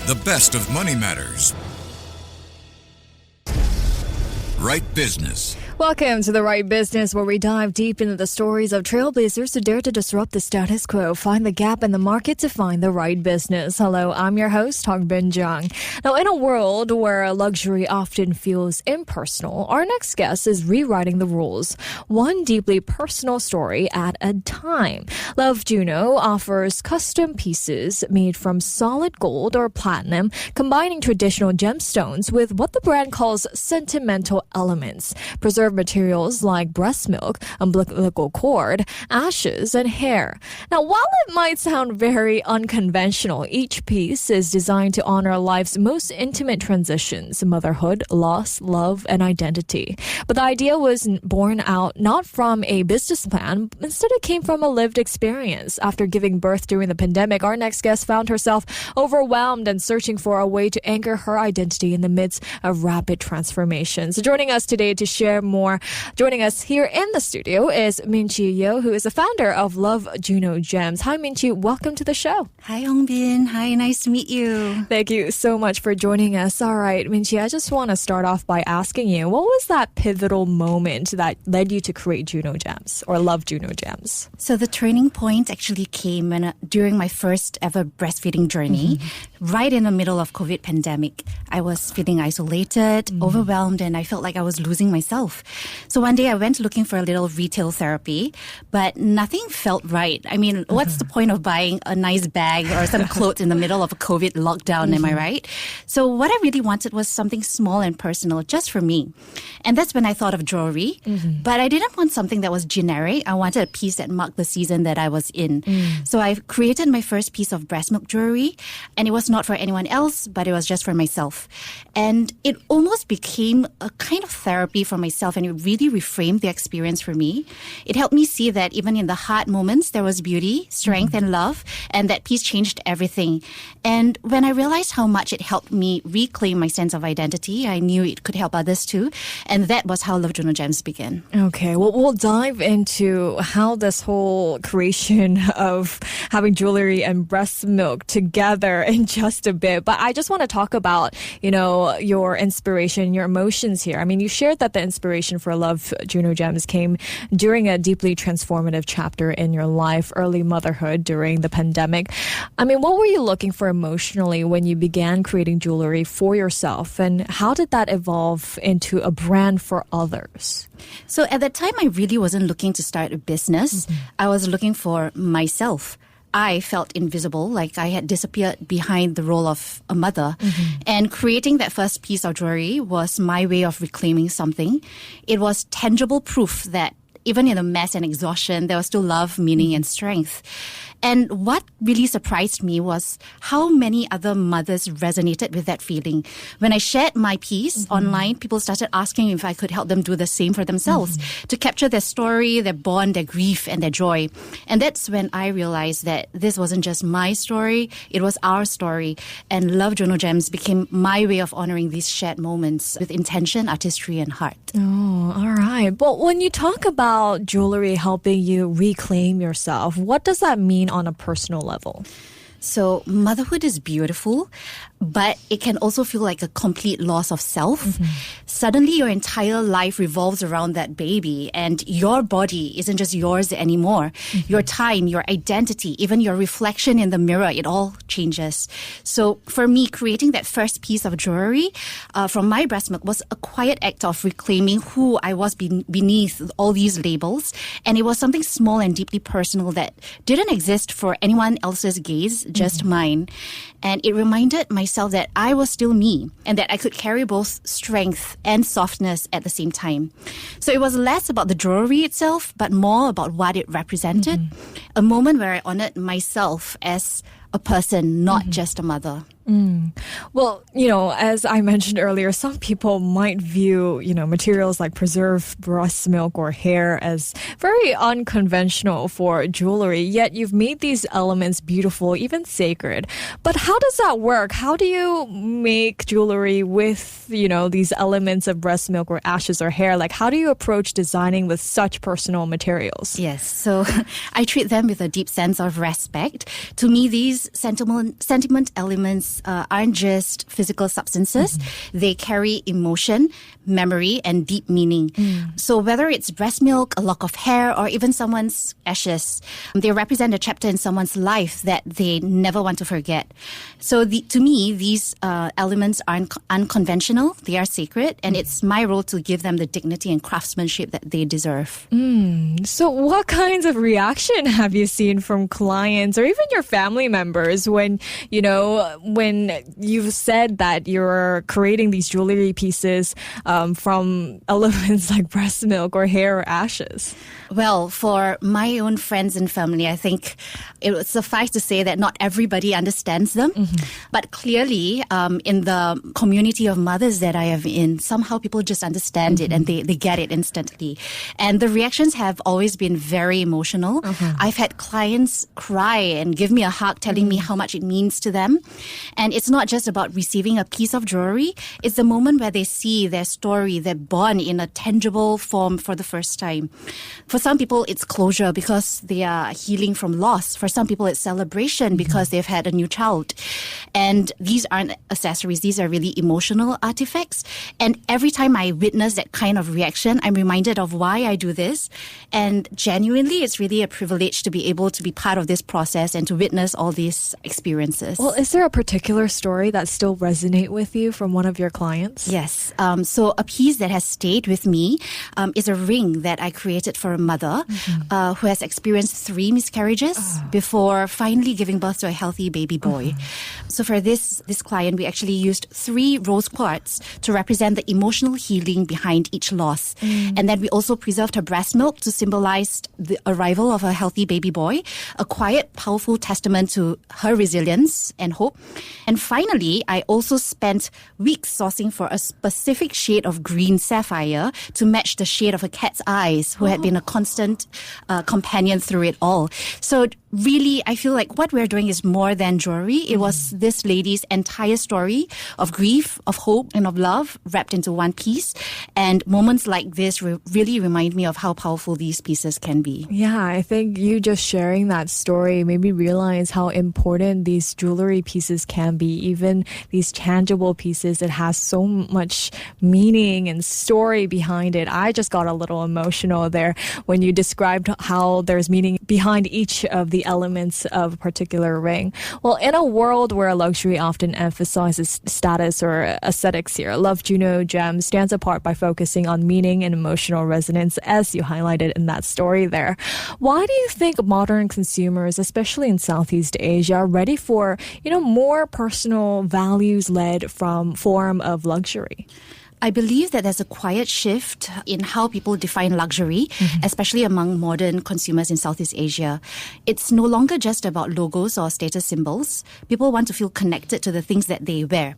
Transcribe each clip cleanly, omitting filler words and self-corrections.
The best of money matters. Right Business. Welcome to The Right Business, where we dive deep into the stories of trailblazers who dare to disrupt the status quo, find the gap in the market to find the right business. Hello, I'm your host, Hongbin Jeong. Now, in a world where luxury often feels impersonal, our next guest is rewriting the rules, one deeply personal story at a time. Love Juno offers custom pieces made from solid gold or platinum, combining traditional gemstones with what the brand calls sentimental elements. Preserved materials like breast milk, umbilical cord, ashes, and hair. Now, while it might sound very unconventional, each piece is designed to honor life's most intimate transitions: motherhood, loss, love, and identity. But the idea was born out not from a business plan, instead it came from a lived experience. After giving birth during the pandemic, our next guest found herself overwhelmed and searching for a way to anchor her identity in the midst of rapid transformations. Joining us today to share more, joining us here in the studio is Min Qi Yeo, who is the founder of Love Juno Gems. Hi, Min Qi. Welcome to the show. Hi, Hongbin. Hi, nice to meet you. Thank you so much for joining us. All right, Min Qi, I just want to start off by asking you, what was that pivotal moment that led you to create Juno Gems or Love Juno Gems? So the turning point actually came during my first ever breastfeeding journey, right in the middle of COVID pandemic. I was feeling isolated, overwhelmed, and I felt like I was losing myself. So one day I went looking for a little retail therapy, but nothing felt right. I mean, what's the point of buying a nice bag or some clothes in the middle of a COVID lockdown, am I right? So what I really wanted was something small and personal just for me. And that's when I thought of jewelry. But I didn't want something that was generic. I wanted a piece that marked the season that I was in. So I created my first piece of breast milk jewelry, and it was not for anyone else, but it was just for myself. And it almost became a kind of therapy for myself, and it really reframed the experience for me. It helped me see that even in the hard moments, there was beauty, strength, and love, and that piece changed everything. And when I realized how much it helped me reclaim my sense of identity, I knew it could help others too, and that was how Love Juno Gems began. Okay, well, we'll dive into how this whole creation of having jewelry and breast milk together in just a bit, but I just want to talk about, your inspiration, your emotions here. I mean, you shared that the inspiration for Love Juno Gems came during a deeply transformative chapter in your life, early motherhood during the pandemic. I mean, what were you looking for emotionally when you began creating jewelry for yourself, and how did that evolve into a brand for others? So at that time, I really wasn't looking to start a business. I was looking for myself. I felt invisible, like I had disappeared behind the role of a mother. And creating that first piece of jewelry was my way of reclaiming something. It was tangible proof that even in the mess and exhaustion, there was still love, meaning, and strength. And what really surprised me was how many other mothers resonated with that feeling. When I shared my piece online, people started asking if I could help them do the same for themselves, to capture their story, their bond, their grief, and their joy. And that's when I realized that this wasn't just my story, it was our story. And Love Juno Gems became my way of honoring these shared moments with intention, artistry, and heart. Oh, all right. But when you talk about jewelry helping you reclaim yourself, what does that mean on a personal level? So motherhood is beautiful, but it can also feel like a complete loss of self. Suddenly your entire life revolves around that baby, and your body isn't just yours anymore. Your time, your identity, even your reflection in the mirror, it all changes. So for me, creating that first piece of jewelry from my breast milk was a quiet act of reclaiming who I was beneath all these labels. And it was something small and deeply personal that didn't exist for anyone else's gaze, just mine. And it reminded myself that I was still me and that I could carry both strength and softness at the same time. So it was less about the jewelry itself, but more about what it represented. A moment where I honored myself as a person, not just a mother. Well, as I mentioned earlier, some people might view, materials like preserved breast milk or hair as very unconventional for jewelry, yet you've made these elements beautiful, even sacred. But how does that work? How do you make jewelry with, these elements of breast milk or ashes or hair? Like, how do you approach designing with such personal materials? Yes, so I treat them with a deep sense of respect. To me, these sentiment elements pieces aren't just physical substances. They carry emotion, memory, and deep meaning. So whether it's breast milk, a lock of hair, or even someone's ashes, they represent a chapter in someone's life that they never want to forget. So to me, these elements aren't unconventional. They are sacred, and it's my role to give them the dignity and craftsmanship that they deserve. So what kinds of reaction have you seen from clients or even your family members when you've said that you're creating these jewelry pieces from elements like breast milk or hair or ashes? Well, for my own friends and family, I think it would suffice to say that not everybody understands them. But clearly, in the community of mothers that I am in, somehow people just understand it and they get it instantly. And the reactions have always been very emotional. I've had clients cry and give me a hug telling me how much it means to them. And it's not just about receiving a piece of jewelry. It's the moment where they see their story, their bond in a tangible form for the first time. For some people, it's closure because they are healing from loss. For some people, it's celebration because they've had a new child. And these aren't accessories. These are really emotional artifacts. And every time I witness that kind of reaction, I'm reminded of why I do this. And genuinely, it's really a privilege to be able to be part of this process and to witness all these experiences. Well, is there a particular story that still resonates with you from one of your clients? Yes. So a piece that has stayed with me is a ring that I created for a mother who has experienced 3 miscarriages before finally giving birth to a healthy baby boy. So for this client, we actually used 3 rose quartz to represent the emotional healing behind each loss. And then we also preserved her breast milk to symbolize the arrival of a healthy baby boy, a quiet, powerful testament to her resilience and hope. And finally, I also spent weeks sourcing for a specific shade of green sapphire to match the shade of a cat's eyes, who had been a constant companion through it all. So really, I feel like what we're doing is more than jewelry. It was this lady's entire story of grief, of hope, and of love wrapped into one piece. And moments like this really remind me of how powerful these pieces can be. Yeah, I think you just sharing that story made me realize how important these jewelry pieces can be. Even these tangible pieces, it has so much meaning and story behind it. I just got a little emotional there when you described how there's meaning behind each of the elements of a particular ring. Well, in a world where luxury often emphasizes status or aesthetics here, Love Juno Gems stands apart by focusing on meaning and emotional resonance, as you highlighted in that story there. Why do you think modern consumers, especially in Southeast Asia, are ready for, more personal values-led form of luxury? I believe that there's a quiet shift in how people define luxury, especially among modern consumers in Southeast Asia. It's no longer just about logos or status symbols. People want to feel connected to the things that they wear.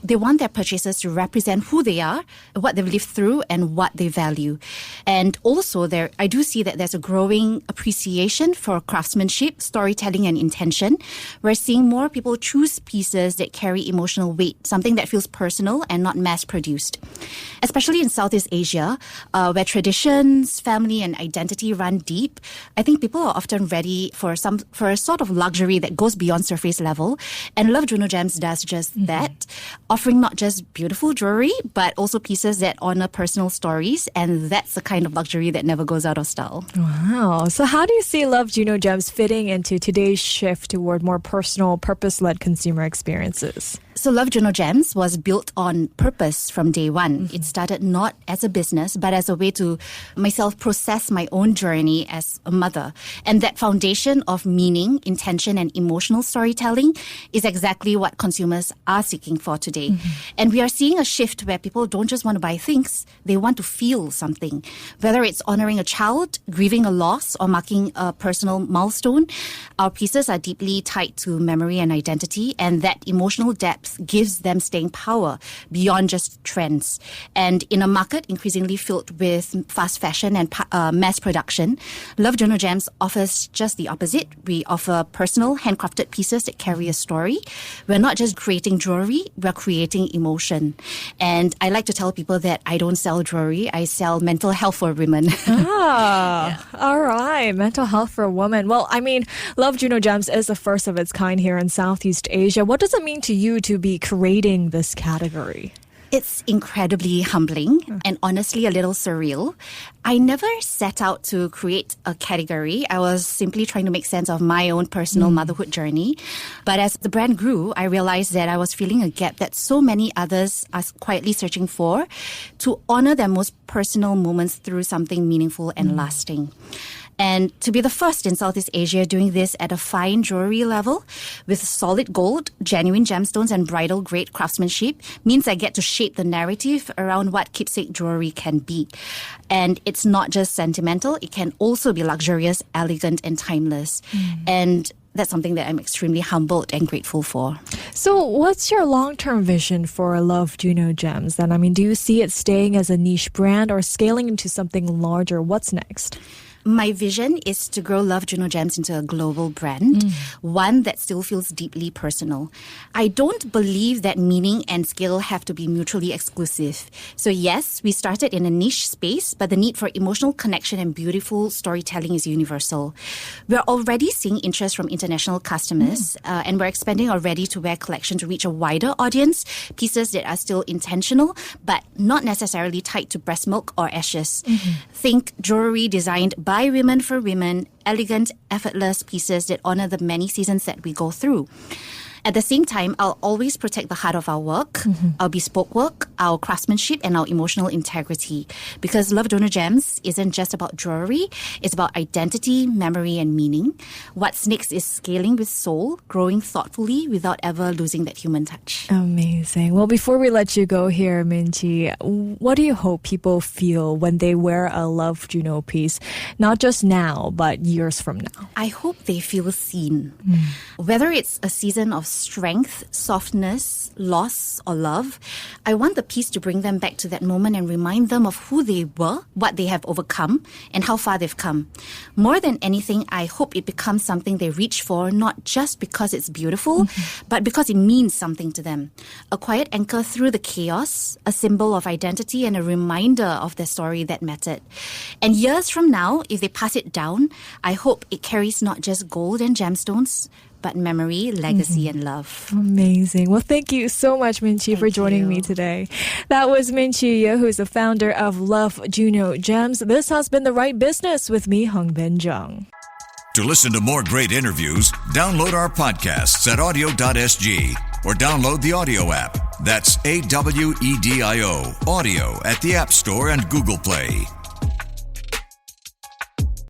They want their purchases to represent who they are, what they've lived through, and what they value. And also, I do see that there's a growing appreciation for craftsmanship, storytelling, and intention. We're seeing more people choose pieces that carry emotional weight, something that feels personal and not mass-produced. Especially in Southeast Asia, where traditions, family, and identity run deep, I think people are often ready for a sort of luxury that goes beyond surface level. And Love Juno Gems does just that, offering not just beautiful jewelry, but also pieces that honor personal stories. And that's the kind of luxury that never goes out of style. Wow. So how do you see Love Juno Gems fitting into today's shift toward more personal, purpose-led consumer experiences? So Love Juno Gems was built on purpose from day one. It started not as a business, but as a way to myself process my own journey as a mother. And that foundation of meaning, intention, and emotional storytelling is exactly what consumers are seeking for today. And we are seeing a shift where people don't just want to buy things, they want to feel something. Whether it's honoring a child, grieving a loss, or marking a personal milestone, our pieces are deeply tied to memory and identity, and that emotional depth gives them staying power beyond just trends. And in a market increasingly filled with fast fashion and mass production, Love Juno Gems offers just the opposite. We offer personal, handcrafted pieces that carry a story. We're not just creating jewelry, we're creating emotion. And I like to tell people that I don't sell jewelry, I sell mental health for women. All right. Mental health for a woman. Well, I mean, Love Juno Gems is the first of its kind here in Southeast Asia. What does it mean to you to be creating this category? It's incredibly humbling and honestly a little surreal. I never set out to create a category. I was simply trying to make sense of my own personal motherhood journey. But as the brand grew, I realized that I was filling a gap that so many others are quietly searching for, to honor their most personal moments through something meaningful and lasting. And to be the first in Southeast Asia doing this at a fine jewelry level with solid gold, genuine gemstones and bridal grade craftsmanship means I get to shape the narrative around what keepsake jewelry can be. And it's not just sentimental, it can also be luxurious, elegant and timeless. And that's something that I'm extremely humbled and grateful for. So what's your long-term vision for Love Juno Gems then? I mean, do you see it staying as a niche brand or scaling into something larger? What's next? My vision is to grow Love Juno Gems into a global brand, one that still feels deeply personal. I don't believe that meaning and scale have to be mutually exclusive. So yes, we started in a niche space, but the need for emotional connection and beautiful storytelling is universal. We're already seeing interest from international customers, and we're expanding our ready-to-wear collection to reach a wider audience, pieces that are still intentional, but not necessarily tied to breast milk or ashes. Think jewelry designed by women for women, elegant, effortless pieces that honor the many seasons that we go through. At the same time, I'll always protect the heart of our work, our bespoke work, our craftsmanship, and our emotional integrity. Because Love Juno Gems isn't just about jewelry, it's about identity, memory, and meaning. What's next is scaling with soul, growing thoughtfully without ever losing that human touch. Amazing. Well, before we let you go here, Min Qi, what do you hope people feel when they wear a Love Juno piece? Not just now, but years from now. I hope they feel seen. Whether it's a season of strength, softness, loss, or love, I want the piece to bring them back to that moment and remind them of who they were, what they have overcome, and how far they've come. More than anything, I hope it becomes something they reach for, not just because it's beautiful, but because it means something to them. A quiet anchor through the chaos, a symbol of identity, and a reminder of the story that mattered. And years from now, if they pass it down, I hope it carries not just gold and gemstones, but memory, legacy, and love. Amazing. Well, thank you so much, Min Qi, for joining me today. That was Min Qi Yeo, who's the founder of Love Juno Gems. This has been The Right Business with me, Hongbin Jeong. To listen to more great interviews, download our podcasts at audio.sg or download the audio app. That's AWEDIO, audio at the App Store and Google Play.